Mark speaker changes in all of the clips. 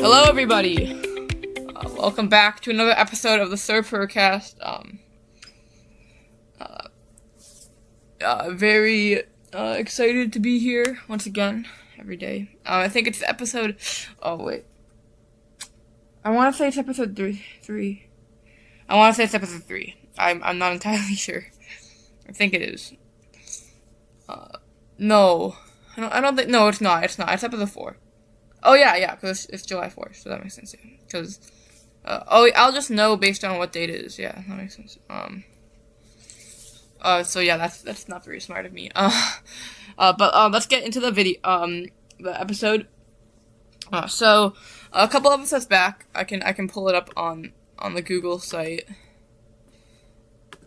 Speaker 1: Hello, everybody. Welcome back to another episode of the Sir Purrcast. Very excited to be here once again every day. I think it's episode. Oh wait, I want to say it's episode three. I want to say it's episode 3. I'm not entirely sure. I think it is. No, I don't think. No, it's not. It's not. It's episode 4. Oh yeah, because it's July 4th, so that makes sense. Because, I'll just know based on what date it is. Yeah, that makes sense. So yeah, that's not very smart of me. But let's get into the video, the episode. So a couple episodes back, I can pull it up on the Google site.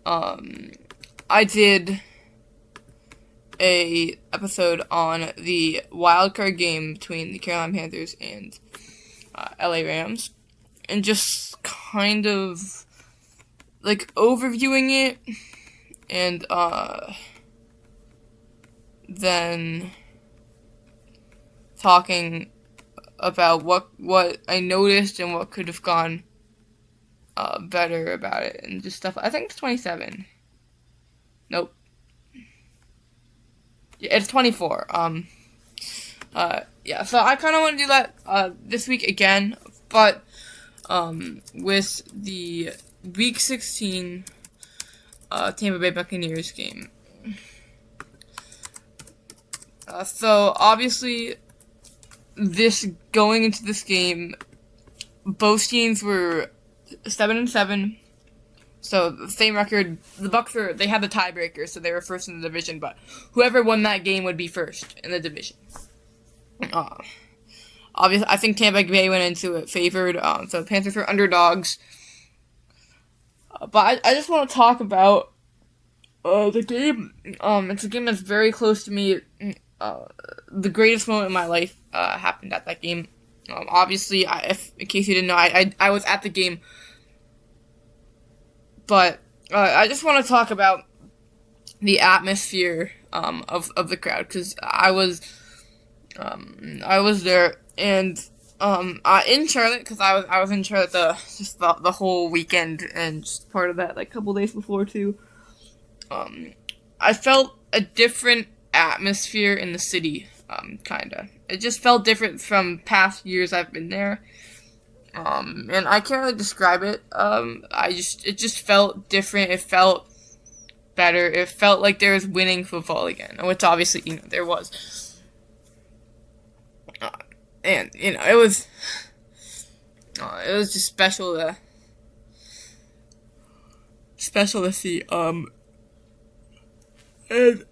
Speaker 1: I did a episode on the wildcard game between the Carolina Panthers and LA Rams, and just kind of like overviewing it, and then talking about what I noticed and what could have gone better about it, and just stuff. I think it's 27. Nope. Yeah, it's 24. Yeah, so I kind of want to do that this week again, but with the Week 16 Tampa Bay Buccaneers game. So obviously, going into this game, both teams were 7-7. So the same record. The Bucs they had the tiebreaker, so they were first in the division. But whoever won that game would be first in the division. Obviously, I think Tampa Bay went into it favored. So the Panthers were underdogs. But I just want to talk about the game. It's a game that's very close to me. The greatest moment in my life happened at that game. Obviously, in case you didn't know, I was at the game. But I just want to talk about the atmosphere of the crowd, because I was there, and in Charlotte, because I was in Charlotte the whole weekend, and just part of that, like, couple days before too. I felt a different atmosphere in the city, kinda. It just felt different from past years I've been there. And I can't really describe it. It just felt different. It felt better. It felt like there was winning football again, which obviously, there was. And, it was just special to see. And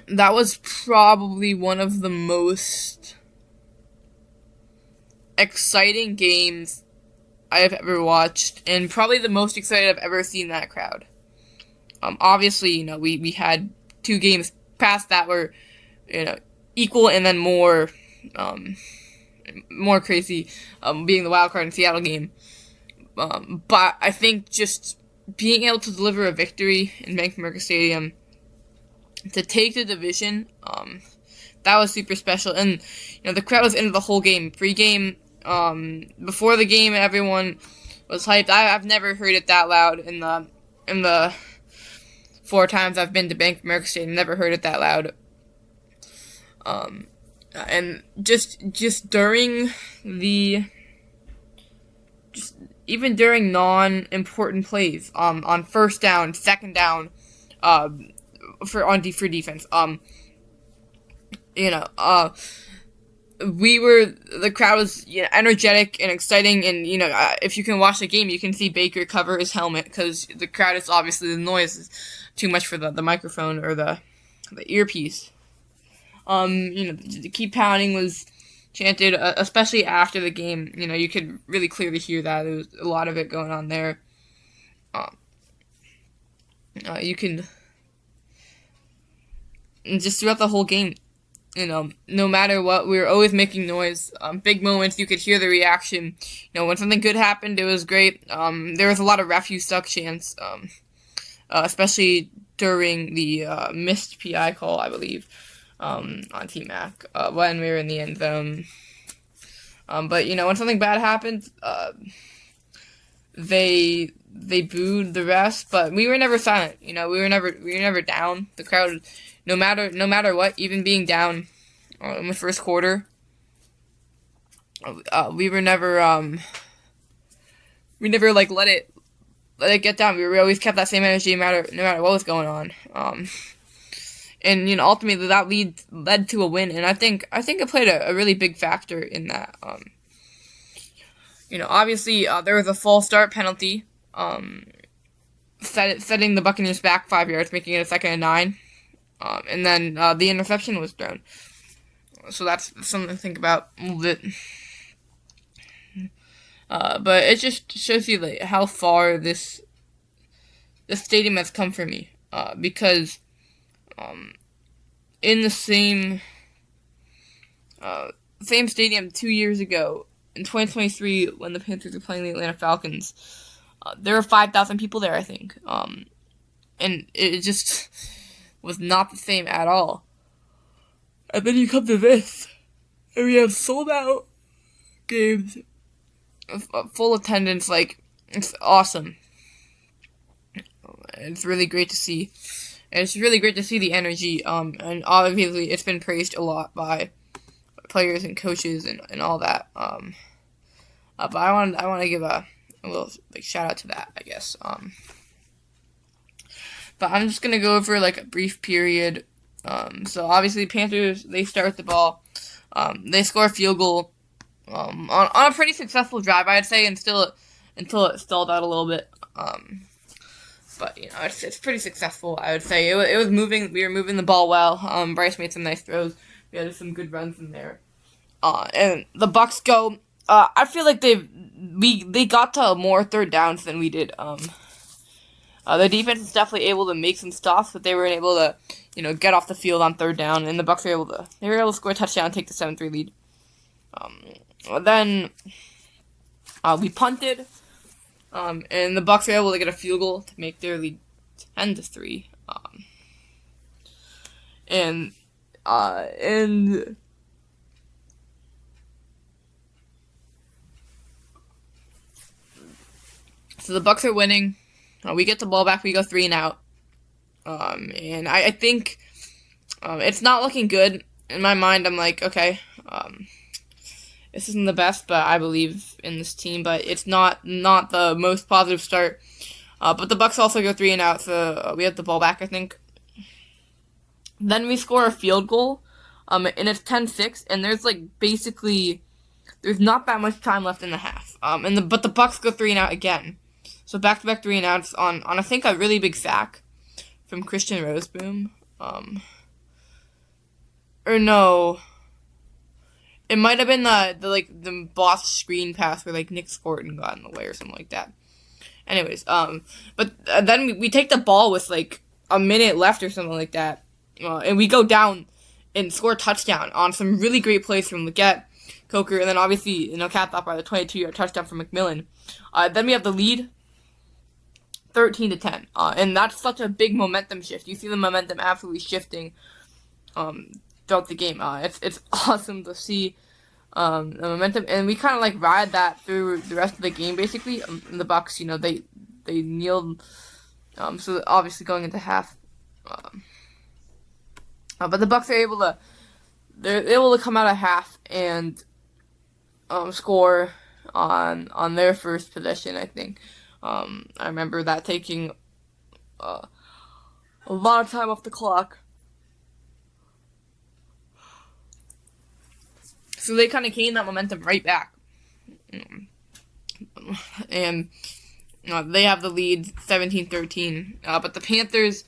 Speaker 1: that was probably one of the most exciting games I have ever watched, and probably the most excited I've ever seen that crowd. Obviously, we had 2 games past that were, equal, and then more crazy, being the wild card in Seattle game. But I think just being able to deliver a victory in Bank of America Stadium, to take the division, that was super special. And, the crowd was into the whole game. Pre-game, before the game, everyone was hyped. I've never heard it that loud in the 4 times I've been to Bank of America Stadium. Never heard it that loud. And just during even during non-important plays, on first down, second down, for defense, the crowd was energetic and exciting, and if you can watch the game, you can see Baker cover his helmet, because the crowd is obviously, the noise is too much for the microphone or the earpiece. The Keep Pounding was chanted, especially after the game. You could really clearly hear that. There was a lot of it going on there. You can, and just throughout the whole game, no matter what, we were always making noise. Big moments, you could hear the reaction. When something good happened, it was great. There was a lot of ref you suck chants, especially during the missed PI call, I believe. on T-Mac when we were in the end zone. But when something bad happened, they booed the refs, but we were never silent. We were never down. The crowd, no matter what, even being down in the first quarter, we were never like let it get down. We always kept that same energy no matter what was going on. And ultimately that led to a win, and I think it played a really big factor in that. Obviously there was a false start penalty, setting the Buccaneers back 5 yards, making it a 2nd and 9, and then the interception was thrown. So that's something to think about a little bit. But it just shows you like how far this stadium has come for me, because in the same stadium 2 years ago, in 2023, when the Panthers were playing the Atlanta Falcons, there were 5,000 people there, I think. And it just was not the same at all. And then you come to this, and we have sold out games, full attendance. Like, it's awesome. It's really great to see. And it's really great to see the energy, and obviously it's been praised a lot by players and coaches and all that. But I want to give a little shout out to that, I guess. But I'm just gonna go over a brief period. So obviously Panthers, they start with the ball. They score a field goal on a pretty successful drive, I'd say, until it stalled out a little bit. But it's pretty successful, I would say. It was moving. We were moving the ball well. Bryce made some nice throws. We had some good runs in there. And the Bucks go. I feel like they got to more third downs than we did. The defense is definitely able to make some stops, but they weren't able to, get off the field on third down. And the Bucks were able to score a touchdown and take the 7-3 lead. Then we punted. And the Bucks were able to get a field goal to make their lead 10-3. And so the Bucks are winning. We get the ball back. We go 3 and out. And I think it's not looking good. In my mind, I'm like, okay, this isn't the best, but I believe in this team. But it's not the most positive start. But the Bucks also go 3 and out, so we have the ball back, I think. Then we score a field goal, and it's 10-6, and there's there's not that much time left in the half. But the Bucks go 3 and out again. So back-to-back 3 and outs on I think a really big sack from Christian Roseboom. Or no. It might have been the boss screen pass where Nick Scorton got in the way or something like that. Anyways, but then we take the ball with a minute left or something like that, and we go down and score a touchdown on some really great plays from Leggett, Coker, and then obviously capped off by the 22-yard touchdown from McMillan. Then we have the lead, 13-10, and that's such a big momentum shift. You see the momentum absolutely shifting throughout the game. It's awesome to see the momentum, and we kind of ride that through the rest of the game. Basically, the Bucks, they kneeled, so obviously going into half, but the Bucks are able to come out of half and score on their first possession, I think. I remember that taking a lot of time off the clock. So they kind of gained that momentum right back. And they have the lead 17-13. But the Panthers,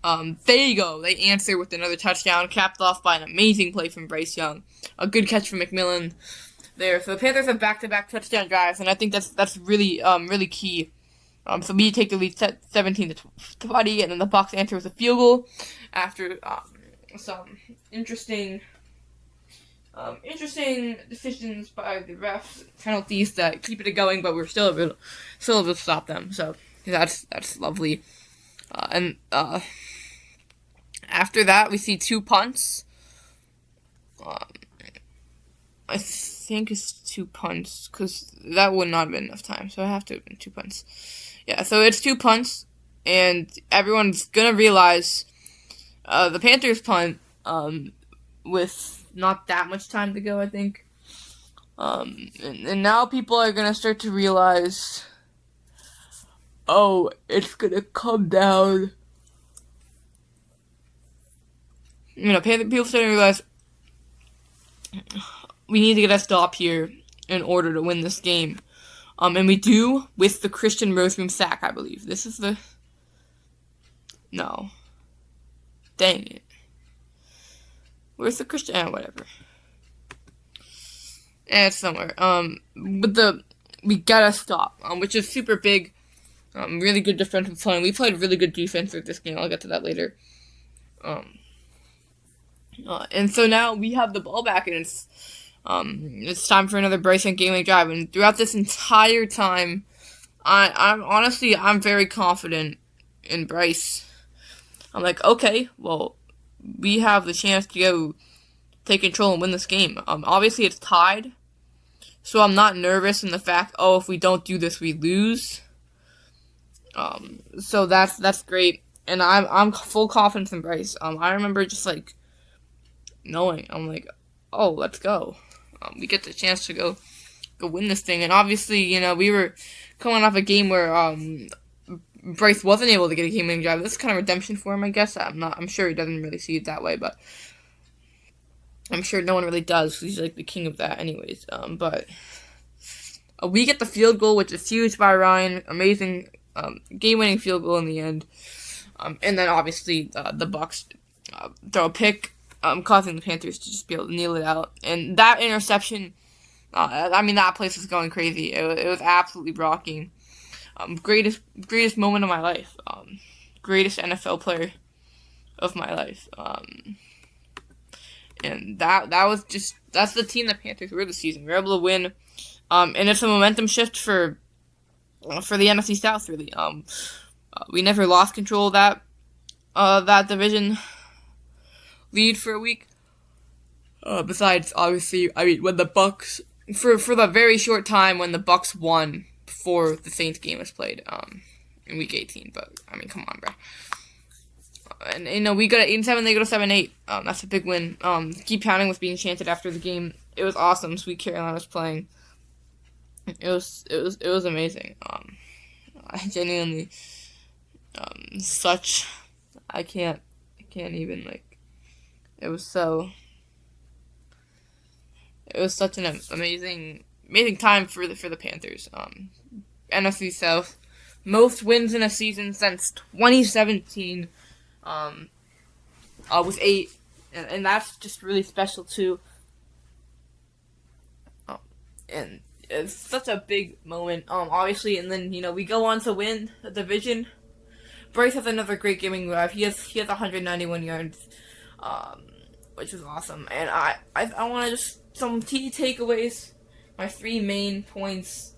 Speaker 1: there you go. They answer with another touchdown, capped off by an amazing play from Bryce Young. A good catch from McMillan there. So the Panthers have back-to-back touchdown drives, and I think that's really really key. So we take the lead 17-20, and then the Bucs answer with a field goal after some interesting decisions by the refs, penalties that keep it going, but we're still able to stop them. So that's lovely. And after that, we see 2 punts. Um, I think it's 2 punts, because that would not have been enough time, so I have to have been 2 punts. Yeah, so it's 2 punts, and everyone's gonna realize the Panthers punt with not that much time to go, I think. And now people are gonna start to realize, oh, it's gonna come down. People starting to realize we need to get a stop here in order to win this game. And we do with the Christian Roseroom sack, I believe. This is the... No. Dang it. Where's the Christian... whatever. It's somewhere. But we gotta stop, which is super big. Really good defensive play. We played really good defense with this game. I'll get to that later. And so now we have the ball back, and it's time for another Bryson game-winning drive. And throughout this entire time, I'm very confident in Bryce. I'm like, okay, well, we have the chance to go take control and win this game. Obviously it's tied, so I'm not nervous in the fact, oh, if we don't do this, we lose. So that's great, and I'm full confidence in Bryce. I remember just like knowing, I'm like, oh, let's go. We get the chance to go win this thing, and obviously, we were coming off a game where Bryce wasn't able to get a game-winning drive. This is kind of redemption for him, I guess. I'm sure he doesn't really see it that way, but I'm sure no one really does. He's like the king of that, anyways. But we get the field goal, which is huge by Ryan. Amazing game-winning field goal in the end. And then obviously the Bucs throw a pick, causing the Panthers to just be able to kneel it out. And that interception, that place was going crazy. It was absolutely rocking. Greatest moment of my life. Greatest NFL player of my life. And that's the team that Panthers were this season. We were able to win. And it's a momentum shift for the NFC South, really. We never lost control of that division lead for a week. Besides, obviously, when the Bucs, for the very short time when the Bucs won before the Saints game was played, in Week 18. But come on, bro. And we got at 8-7, they go to 7-8. That's a big win. Keep Pounding was being chanted after the game. It was awesome. Sweet Carolina was playing. It was amazing. I genuinely, I can't even, like, it was such an amazing time for the Panthers. NFC South, most wins in a season since 2017, with 8, and that's just really special too. And it's such a big moment, obviously, and then, we go on to win the division. Bryce has another great gaming drive. He has 191 yards, which is awesome. And I want to just, some key takeaways, my 3 main points.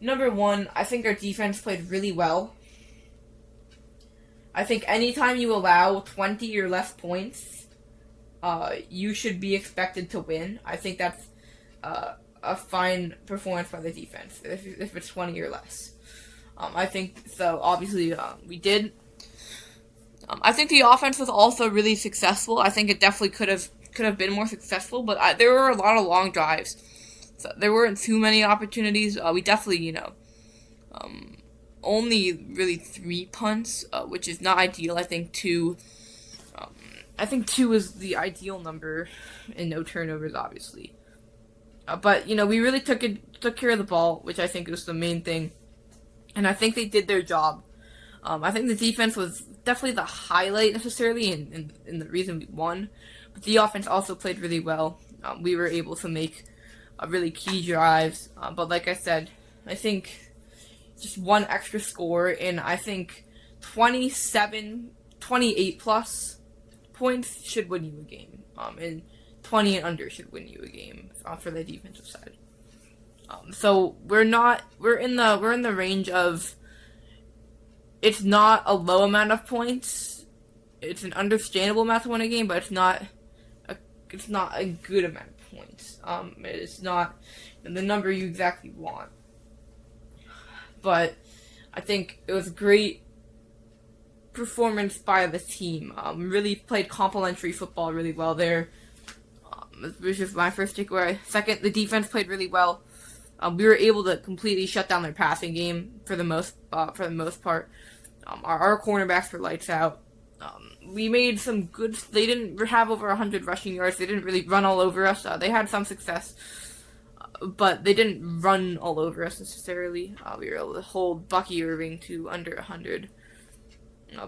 Speaker 1: Number 1, I think our defense played really well. I think anytime you allow 20 or less points, you should be expected to win. I think that's a fine performance by the defense if it's 20 or less. I think so. Obviously, we did. I think the offense was also really successful. I think it definitely could have been more successful, but there were a lot of long drives. So there weren't too many opportunities. We definitely, only really 3 punts, which is not ideal. I think 2 is the ideal number, and no turnovers, obviously. But we really took care of the ball, which I think was the main thing, and I think they did their job. I think the defense was definitely the highlight necessarily, and the reason we won. But the offense also played really well. We were able to make really key drives. But like I said, I think just 1 extra score, and I think 28 plus points should win you a game. And 20 and under should win you a game for the defensive side. So we're in the range of, it's not a low amount of points. It's an understandable amount to win a game, but it's not a good amount of points. It's not the number you exactly want. But I think it was a great performance by the team. Really played complementary football really well there. Which is my first takeaway. Second, the defense played really well. We were able to completely shut down their passing game for the most part. Our cornerbacks were lights out. We made some good. They didn't have over 100 rushing yards. They didn't really run all over us. They had some success, but they didn't run all over us necessarily. We were able to hold Bucky Irving to under 100,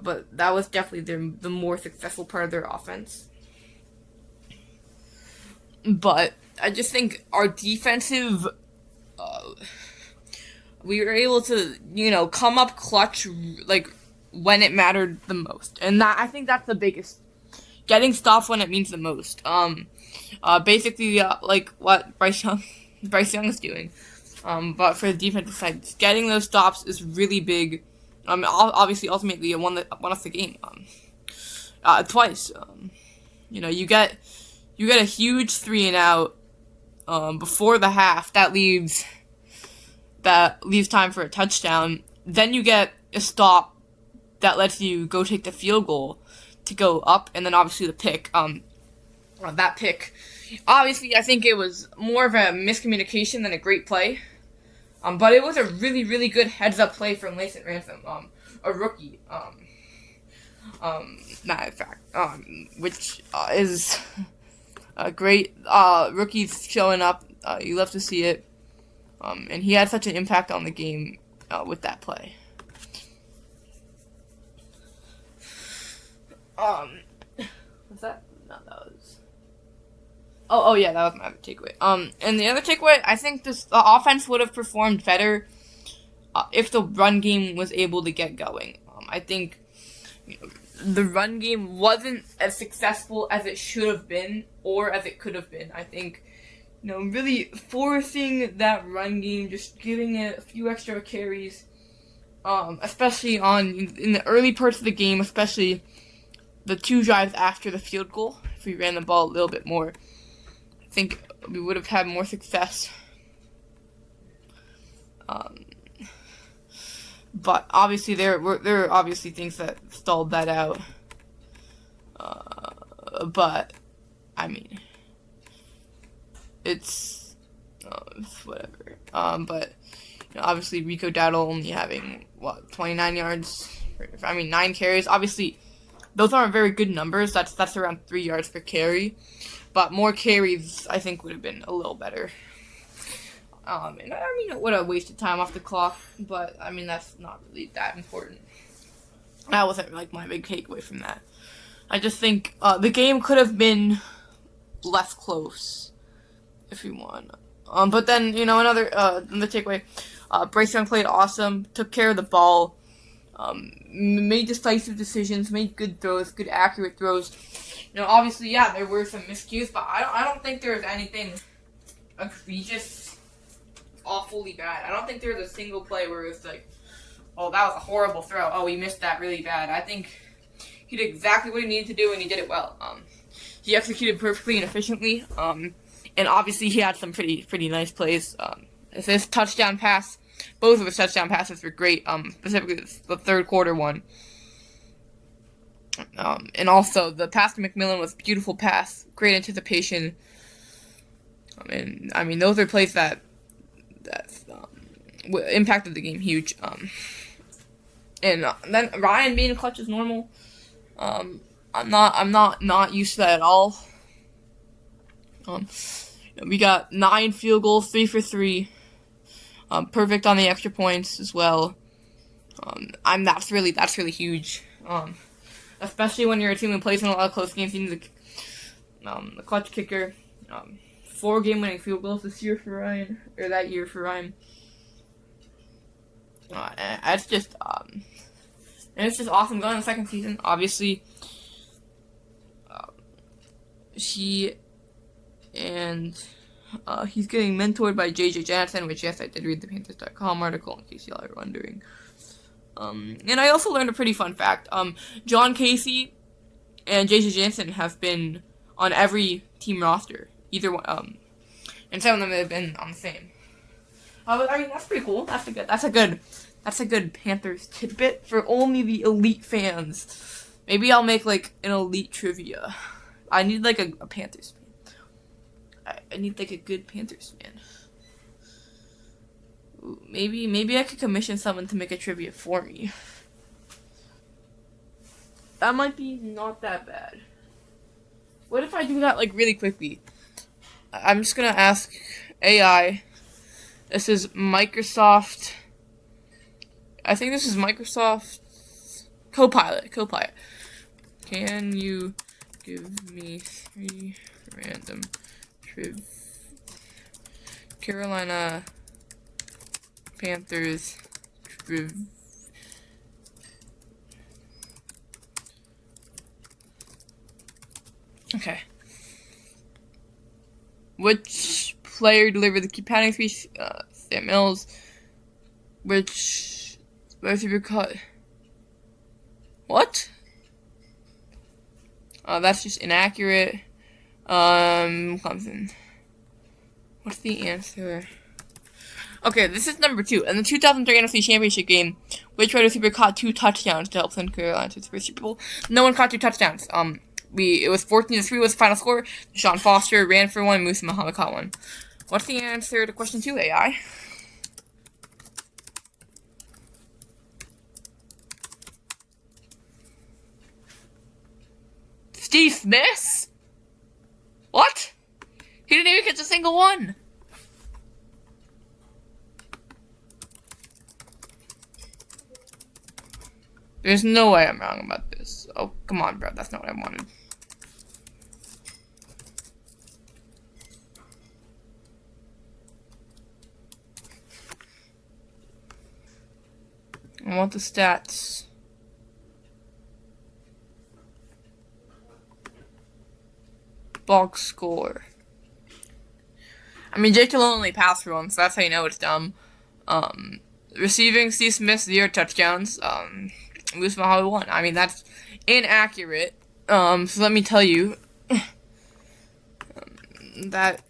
Speaker 1: but that was definitely the more successful part of their offense. But I just think our defensive, we were able to, come up clutch, like, when it mattered the most. And I think that's the biggest. Getting stops when it means the most. Basically, like what Bryce Young is doing. But for the defensive side, getting those stops is really big. Obviously, ultimately, it won us the game. Twice. You get a huge 3-and-out before the half. That leaves time for a touchdown. Then you get a stop that lets you go take the field goal to go up, and then obviously the pick. That pick, obviously, I think it was more of a miscommunication than a great play. But it was a really, really good heads-up play from Layson Ransom, a rookie. Which is a great rookies showing up. You love to see it. And he had such an impact on the game with that play. Was that? No, that was... Oh yeah, that was my other takeaway. And the other takeaway, I think the offense would have performed better if the run game was able to get going. I think the run game wasn't as successful as it should have been or as it could have been. I think, really forcing that run game, just giving it a few extra carries, especially in the early parts of the game, especially the 2 drives after the field goal. If we ran the ball a little bit more, I think we would have had more success. But obviously there are obviously things that stalled that out. But I mean, it's whatever. But obviously Rico Dowdle only having 29 yards. 9 carries. Obviously, those aren't very good numbers. That's around 3 yards per carry. But more carries, I think, would have been a little better. And it would have wasted time off the clock, but that's not really that important. That wasn't my big takeaway from that. I just think the game could have been less close if we won. But then another takeaway. Bryce Young played awesome, took care of the ball, made decisive decisions, made good throws, good accurate throws. Obviously, yeah, there were some miscues, but I don't think there was anything egregious, awfully bad. I don't think there was a single play where it's like, oh, that was a horrible throw. Oh, he missed that really bad. I think he did exactly what he needed to do, and he did it well. He executed perfectly and efficiently. And obviously he had some pretty nice plays. His touchdown pass, both of his touchdown passes were great. Specifically the third quarter one. And also the pass to McMillan was a beautiful pass, great anticipation. And those are plays that impacted the game huge. And then Ryan being clutch is normal. I'm not used to that at all. We got 9 field goals, 3 for 3. Perfect on the extra points as well. That's really huge. Especially when you're a team who plays in a lot of close games. You need the clutch kicker. 4 game-winning field goals that year for Ryan. And it's just awesome going in the second season. Obviously, he's getting mentored by JJ Jansen, which, yes, I did read the Panthers.com article, in case y'all are wondering. And I also learned a pretty fun fact. John Casey and JJ Jansen have been on every team roster. Either one. And some of them have been on the same. I mean, that's pretty cool. That's a good Panthers tidbit for only the elite fans. Maybe I'll make like an elite trivia. I need like a Panthers fan. I need like a good Panthers fan. Ooh, maybe I could commission someone to make a trivia for me. That might be not that bad. What if I do that like really quickly? I'm just gonna ask AI. This is Microsoft. I think this is Microsoft Copilot. Can you give me 3 random Carolina Panthers Okay. Which player delivered the key padding speech? Sam Mills. Which receiver caught? What? That's just inaccurate. Clemson. What's the answer? Okay, this is number 2. In the 2003 NFC Championship game, which wide receiver caught 2 touchdowns to help send Carolina to the first Super Bowl? No one caught 2 touchdowns. It was 14-3 was the final score. Sean Foster ran for 1. Musa Muhammad caught 1. What's the answer to question 2, AI? Steve Smith? What? He didn't even catch a single one. There's no way I'm wrong about this. Oh, come on, bro. That's not what I wanted. I want the stats. Box score. I mean, Jake Delhomme only passed for 1, so that's how you know it's dumb. Receiving, Steve Smith, 0 touchdowns. Musa Muhammad 1. I mean, that's inaccurate. So let me tell you that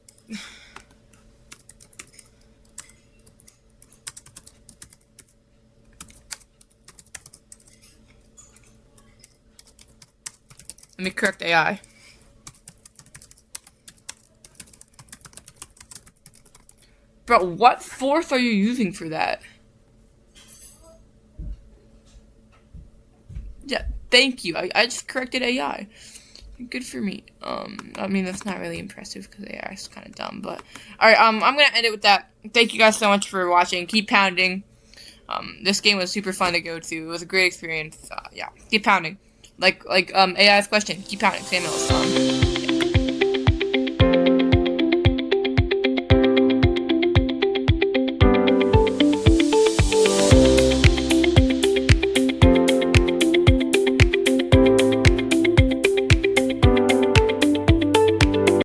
Speaker 1: let me correct AI. Bro, what force are you using for that? Yeah, thank you. I just corrected AI. Good for me. I mean, that's not really impressive because AI is kind of dumb, but alright, I'm gonna end it with that. Thank you guys so much for watching. Keep pounding. This game was super fun to go to. It was a great experience. Yeah, keep pounding. Like AI's question. Keep pounding. Samuel.